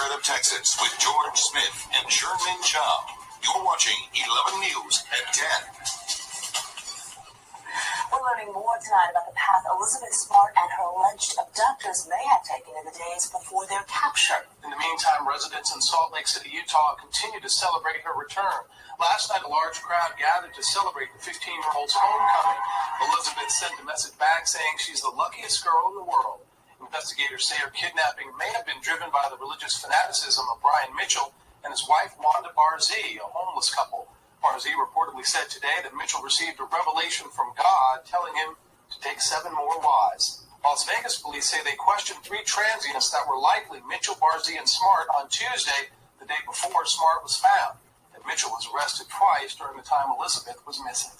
Threat of Texas with George Smith and Sherman Chow. You're watching 11 News at 10. We're learning more tonight about the path Elizabeth Smart and her alleged abductors may have taken in the days before their capture. In the meantime, residents in Salt Lake City, Utah, continue to celebrate her return. Last night, a large crowd gathered to celebrate the 15-year-old's homecoming. Elizabeth sent a message back saying she's the luckiest girl in the world. Investigators say her kidnapping may have been driven by the religious fanaticism of Brian Mitchell and his wife, Wanda Barzee, a homeless couple. Barzee reportedly said today that Mitchell received a revelation from God telling him to take 7 more wives. Las Vegas police say they questioned 3 transients that were likely Mitchell, Barzee, and Smart on Tuesday, the day before Smart was found. And Mitchell was arrested twice during the time Elizabeth was missing.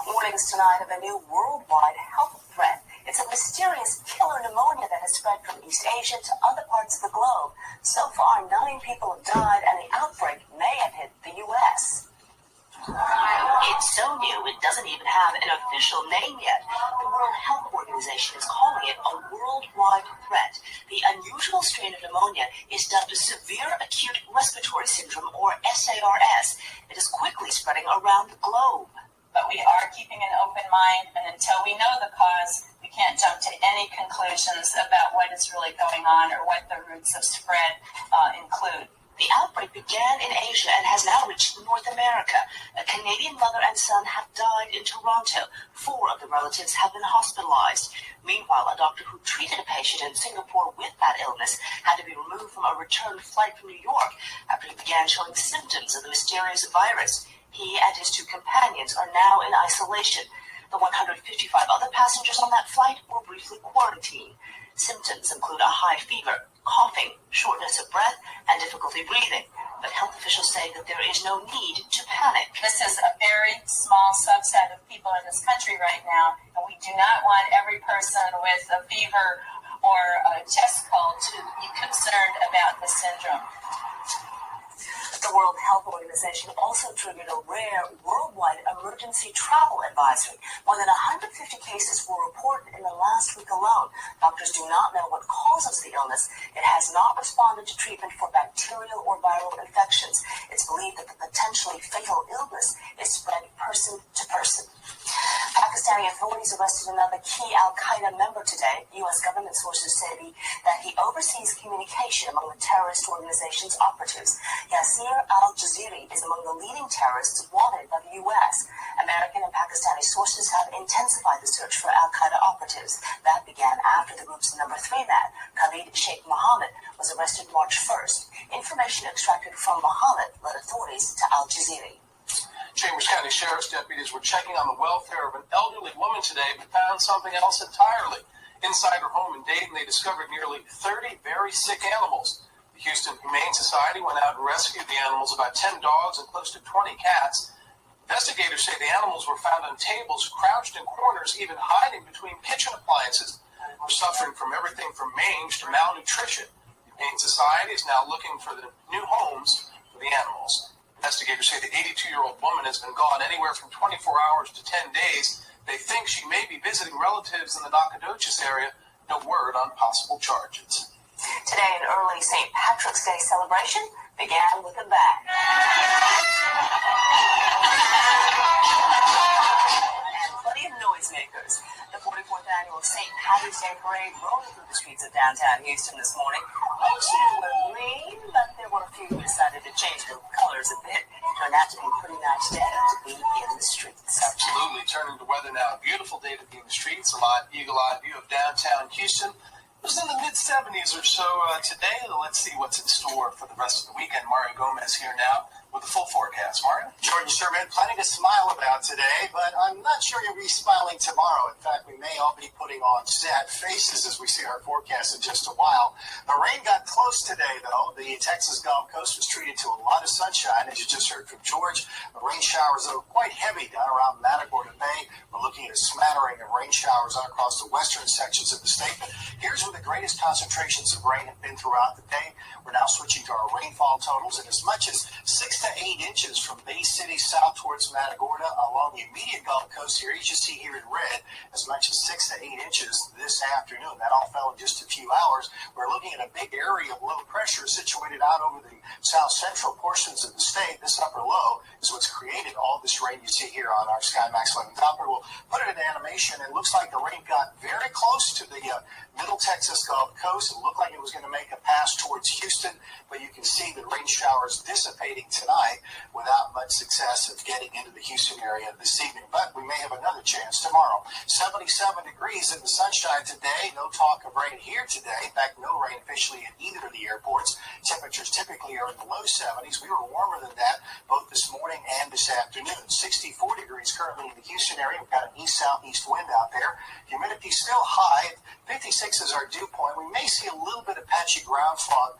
Warnings tonight of a new worldwide health threat. It's a mysterious killer pneumonia that has spread from East Asia to other parts of the globe. So far, 9 people have died, and the outbreak may have hit the U.S. It's so new it doesn't even have an official name yet. The World Health Organization is calling it a worldwide threat. The unusual strain of pneumonia is dubbed severe acute respiratory syndrome, or SARS. It is quickly spreading around the globe. But we are keeping an open mind, and until we know the cause, we can't jump to any conclusions about what is really going on or what the roots of spread include. The outbreak began in Asia and has now reached North America. A Canadian mother and son have died in Toronto. 4 of the relatives have been hospitalized. Meanwhile, a doctor who treated a patient in Singapore with that illness had to be removed from a return flight from New York after he began showing symptoms of the mysterious virus. He and his 2 companions are now in isolation. The 155 other passengers on that flight were briefly quarantined. Symptoms include a high fever, coughing, shortness of breath, and difficulty breathing. But health officials say that there is no need to panic. This is a very small subset of people in this country right now, and we do not want every person with a fever or a chest cold to be concerned about the syndrome. The World Health Organization also triggered a rare worldwide emergency travel advisory. More than 150 cases were reported in the last week alone. Doctors do not know what causes the illness. It has not responded to treatment for bacterial or viral infections. It's believed that the potentially fatal illness is spread person to person. Pakistani authorities arrested another key al-Qaeda member today. U.S. government sources say that he oversees communication among the terrorist organization's operatives. Yasir al-Jaziri is among the leading terrorists wanted by the U.S. American and Pakistani sources have intensified the search for al-Qaeda operatives. That began after the group's number 3 man, Khalid Sheikh Mohammed, was arrested March 1st. Information extracted from Mohammed led authorities to al-Jaziri. Chambers County Sheriff's deputies were checking on the welfare of an elderly woman today, but found something else entirely. Inside her home in Dayton, they discovered nearly 30 very sick animals. The Houston Humane Society went out and rescued the animals, about 10 dogs and close to 20 cats. Investigators say the animals were found on tables, crouched in corners, even hiding between kitchen appliances. They were suffering from everything from mange to malnutrition. The Humane Society is now looking for the new homes for the animals. Investigators say the 82-year-old woman has been gone anywhere from 24 hours to 10 days. They think she may be visiting relatives in the Nacogdoches area. No word on possible charges. Today, an early St. Patrick's Day celebration began with a bang. And plenty of noisemakers. The 44th annual St. Patrick's Day parade rolled through the streets of downtown Houston this morning. Most used were green, but there were a few who decided to change the colors a bit. It turned out to be a pretty nice day to be in the streets. Absolutely. Turning to weather now. A beautiful day to be in the streets. A live eagle-eye view of downtown Houston. It was in the mid-70s or so today. Let's see what's in store for the rest of the weekend. Mario Gomez here now with the full forecast. Mario? Jordan Sherman, plenty to smile about today, but I'm not sure you'll be smiling tomorrow. In fact, we may all be putting on sad faces as we see our forecast in just a while. The rain got close today, though. The Texas Gulf Coast was treated to a lot of sunshine, as you just heard from George. The rain showers are quite heavy down around Matagorda Bay. We're looking at a smattering of rain showers out across the western sections of the state. But here's where the greatest concentrations of rain have been throughout the day. We're now switching to our rainfall totals, and as much as 60 to 8 inches from Bay City south towards Matagorda along the immediate Gulf Coast here. You see here in red as much as 6 to 8 inches this afternoon. That all fell in just a few hours. We're looking at a big area of low pressure situated out over the south central portions of the state. This upper low is what's created all this rain you see here on our SkyMax 11 Doppler. We'll put it in animation. It looks like the rain got very close to the middle Texas Gulf Coast. It looked like it was going to make a pass towards Houston, but you can see the rain showers dissipating tonight without much success of getting into the Houston area this evening. But we may have another chance tomorrow. 77 degrees in the sunshine today. No talk of rain here today. In fact, no rain officially at either of the airports. Temperatures typically are in the low 70s. We were warmer than that both this morning and this afternoon. 64 degrees currently in the Houston area. We've got an east-southeast wind out there. Humidity still high. 56 is our dew point. We may see a little bit of patchy ground fog.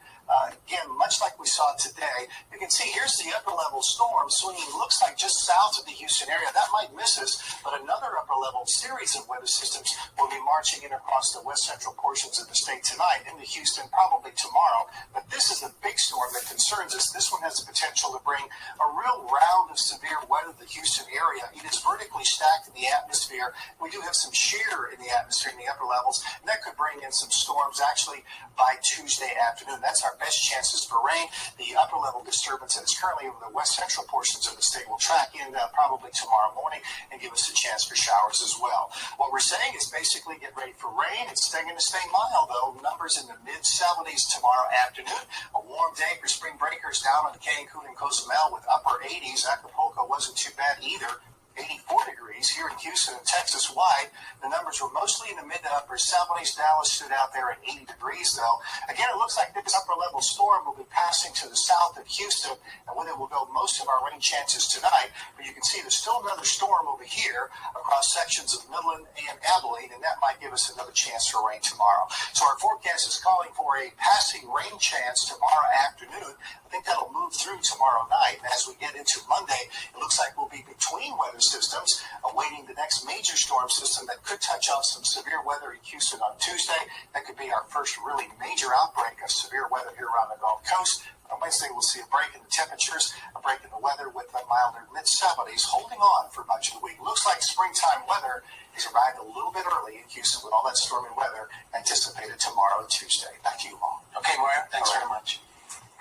Again, much like we saw today, you can see here's the upper level storm swinging, looks like just south of the Houston area. That might miss us, but another upper level series of weather systems will be marching in across the west central portions of the state tonight into Houston, probably tomorrow. But this is the big storm that concerns us. This one has the potential to bring a real round of severe weather to the Houston area. It is vertically stacked in the atmosphere. We do have some shear in the atmosphere in the upper levels, and that could bring in some storms actually by Tuesday afternoon. That's our best chances for rain. The upper level disturbance that is currently over the west central portions of the state will track in probably tomorrow morning and give us a chance for showers as well. What we're saying is basically get ready for rain. It's going to stay mild though. Numbers in the mid 70s tomorrow afternoon. A warm day for spring breakers down on Cancun and Cozumel with upper 80s. Acapulco wasn't too bad either. 84 degrees here in Houston and Texas wide. The numbers were mostly in the mid to upper 70s. Dallas stood out there at 80 degrees though. Again, it looks like this upper level storm will be passing to the south of Houston, and with it will go most of our rain chances tonight. But you can see there's still another storm over here across sections of Midland and Abilene, and that might give us another chance for rain tomorrow. So our forecast is calling for a passing rain chance tomorrow afternoon. I think that'll move through tomorrow night. As we get into Monday, it looks like we'll be between weather systems, awaiting the next major storm system that could touch on some severe weather in Houston on Tuesday. That could be our first really major outbreak of severe weather here around the Gulf Coast. On Wednesday, we'll see a break in the temperatures, a break in the weather with the milder mid-70s, holding on for much of the week. Looks like springtime weather has arrived a little bit early in Houston with all that stormy weather anticipated tomorrow and Tuesday. Back to you, Paul. Okay, Moira, thanks very much.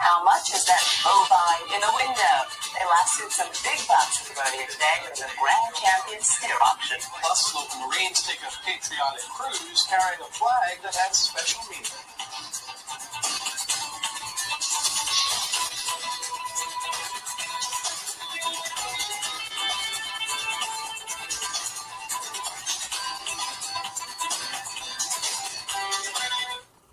How much is that bovine in the window? They lasted some big bucks at the rodeo today during the Grand Champion Steer Auction. Plus, local Marines take a patriotic cruise carrying a flag that has special meaning.